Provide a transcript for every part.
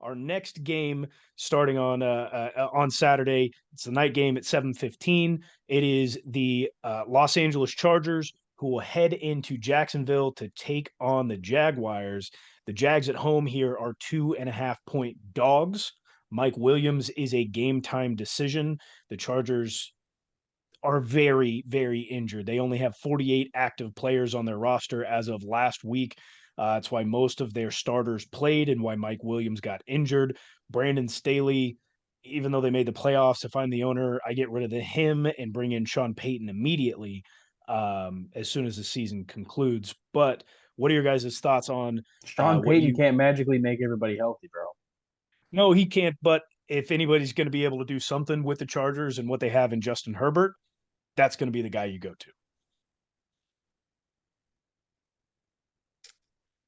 Our next game starting on Saturday. It's the night game at 7:15. It is the Los Angeles Chargers who will head into Jacksonville to take on the Jaguars. The Jags at home here are 2.5-point dogs. Mike Williams is a game time decision. The Chargers are very, very injured. They only have 48 active players on their roster as of last week. That's why most of their starters played and why Mike Williams got injured. Brandon Staley, even though they made the playoffs, if I'm the owner, I get rid of him and bring in Sean Payton immediately as soon as the season concludes. But what are your guys' thoughts on Sean what Payton you? can't magically make everybody healthy, bro. No, he can't. But if anybody's going to be able to do something with the Chargers and what they have in Justin Herbert, that's going to be the guy you go to.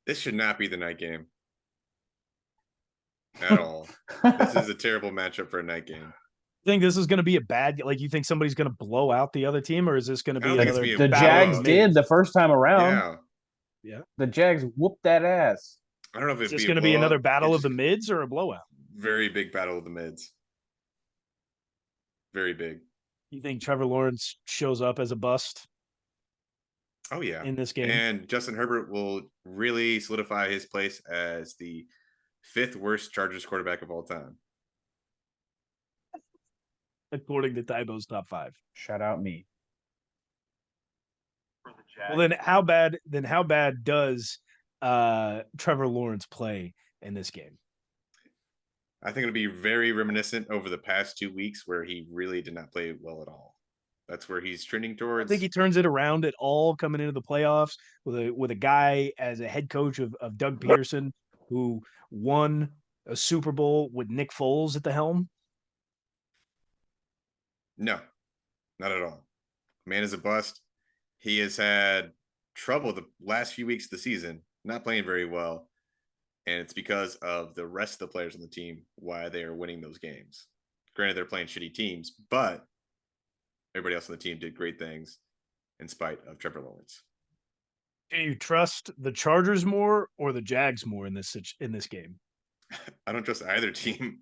This should not be the night game at all. This is a terrible matchup for a night game. Think this is going to be a bad, like, you think somebody's going to blow out the other team, or is this going to I don't be think it's another gonna be a The battle of Jags the blowout. did mids? the first time around. Yeah. Yeah. The Jags whooped that ass. I don't know if Is it'd this be a going to be another blowout. battle of It's the mids or a blowout? very big battle of the mids. Very big. You think Trevor Lawrence shows up as a bust Oh yeah. in this game? And Justin Herbert will really solidify his place as the fifth worst Chargers quarterback of all time. According to Tybo's top 5. Shout out me. Well, then how bad does Trevor Lawrence play in this game? I think it'll be very reminiscent over the past 2 weeks where he really did not play well at all. That's where he's trending I towards. think he turns it around at all coming into the playoffs with a guy as a head coach of Doug Peterson, who won a Super Bowl with Nick Foles at the helm. No, not at all. Man is a bust. He has had trouble the last few weeks of the season, not playing very well. And it's because of the rest of the players on the team why they are winning those games. Granted, they're playing shitty teams, but everybody else on the team did great things in spite of Trevor Lawrence. Do you trust the Chargers more or the Jags more in this game? I don't trust either team.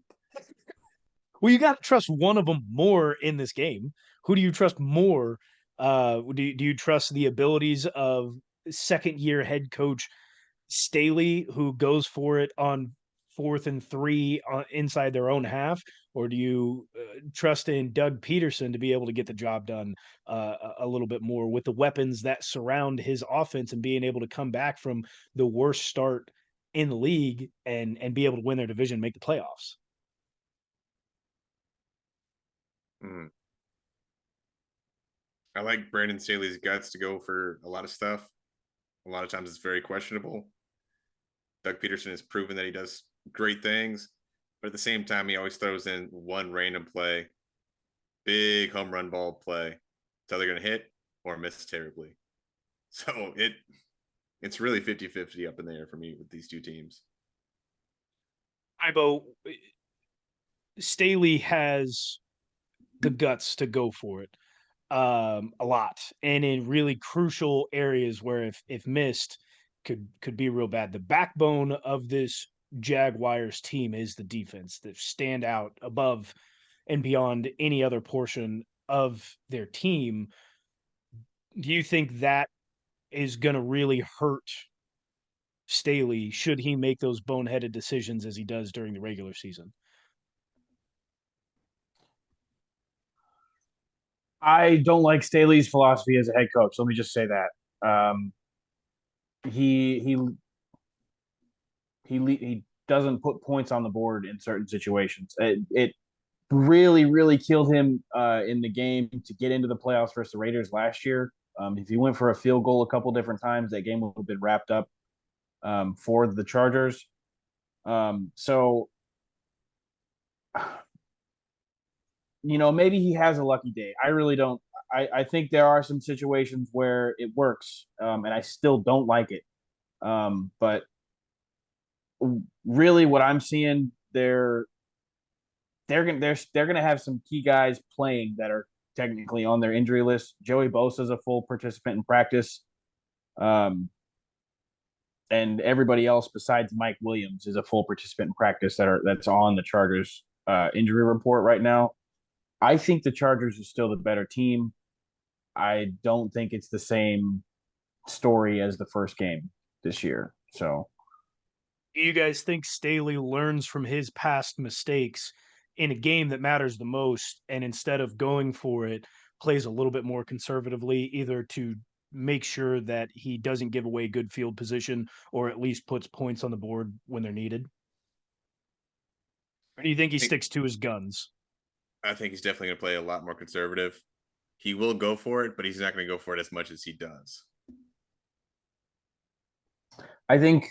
Well, you got to trust one of them more in this game. Who do you trust more? Do you trust the abilities of second-year head coach Staley, who goes for it on 4th and 3 inside their own half, or do you trust in Doug Peterson to be able to get the job done a little bit more with the weapons that surround his offense and being able to come back from the worst start in the league and be able to win their division, make the playoffs? I like Brandon Staley's guts to go for a lot of stuff. A lot of times it's very questionable. Doug Peterson has proven that he does great things, but at the same time, he always throws in one random play, big home run ball play. It's either going to hit or miss terribly. So it's really 50-50 up in the air for me with these two teams. Ibo, Staley has the guts to go for it a lot, and in really crucial areas where if missed could be real bad. The backbone of this Jaguars team is the defense that stand out above and beyond any other portion of their team. Do you think that is going to really hurt Staley should he make those boneheaded decisions as he does during the regular season? I don't like Staley's philosophy as a head coach. Let me just say that. He doesn't put points on the board in certain situations. It really, really killed him in the game to get into the playoffs versus the Raiders last year. If he went for a field goal a couple different times, that game would have been wrapped up for the Chargers. So, maybe he has a lucky day. I really don't. I think there are some situations where it works, and I still don't like it. But really, what I'm seeing, they're gonna have some key guys playing that are technically on their injury list. Joey Bosa is a full participant in practice. Um, and everybody else besides Mike Williams is a full participant in practice that's on the Chargers injury report right now. I think the Chargers are still the better team. I don't think it's the same story as the first game this year. So, Do you guys think Staley learns from his past mistakes in a game that matters the most, and instead of going for it, plays a little bit more conservatively, either to make sure that he doesn't give away good field position or at least puts points on the board when they're needed? Or do you think he I think sticks to his guns? I think he's definitely going to play a lot more conservative. He will go for it, but he's not going to go for it as much as he does. I think,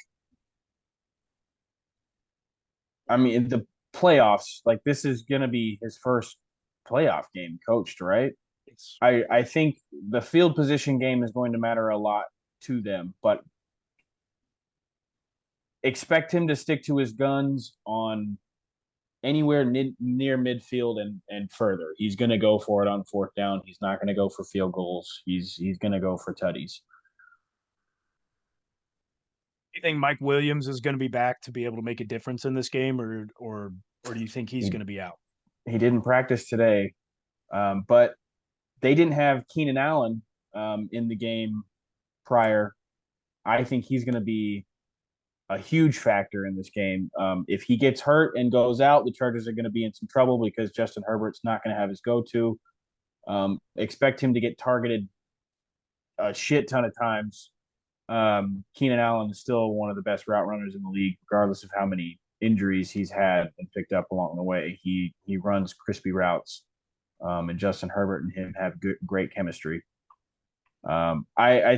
I mean, the playoffs, like this is going to be his first playoff game coached, right? It's I think the field position game is going to matter a lot to them, but expect him to stick to his guns on anywhere near midfield and further. He's going to go for it on fourth down. He's not going to go for field goals. He's going to go for tutties. you think Mike Williams is going to be back to be able to make a difference in this game, or do you think he's He, going to be out? he didn't practice today, but they didn't have Keenan Allen in the game prior. I think he's going to be a huge factor in this game. If he gets hurt and goes out, the Chargers are going to be in some trouble because Justin Herbert's not going to have his go-to. Expect him to get targeted a shit ton of times. Keenan Allen is still one of the best route runners in the league, regardless of how many injuries he's had and picked up along the way. He runs crispy routes, and Justin Herbert and him have great chemistry. I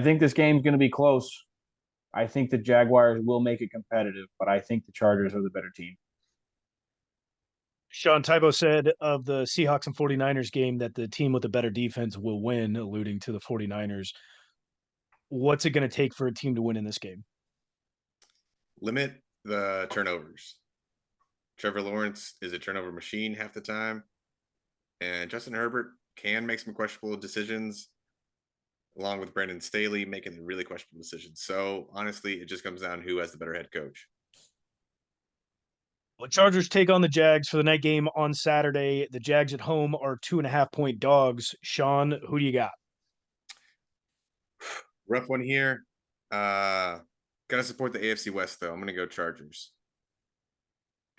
think this game's going to be close. I think the Jaguars will make it competitive, but I think the Chargers are the better team. Sean Tybo said of the Seahawks and 49ers game that the team with the better defense will win, alluding to the 49ers. What's it going to take for a team to win in this game? Limit the turnovers. Trevor Lawrence is a turnover machine half the time, and Justin Herbert can make some questionable decisions, along with Brandon Staley making really questionable decisions. So honestly, it just comes down to who has the better head coach. Well, Chargers take on the Jags for the night game on Saturday. The Jags at home are 2.5-point dogs. Sean, who do you got? Rough one here. Gotta support the AFC West though. I'm gonna go Chargers.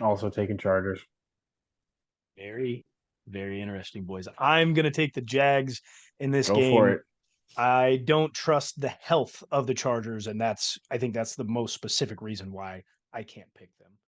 Also taking Chargers. Very, very interesting, boys. I'm going to take the Jags in this Go game. for it. I don't trust the health of the Chargers, and I think that's the most specific reason why I can't pick them.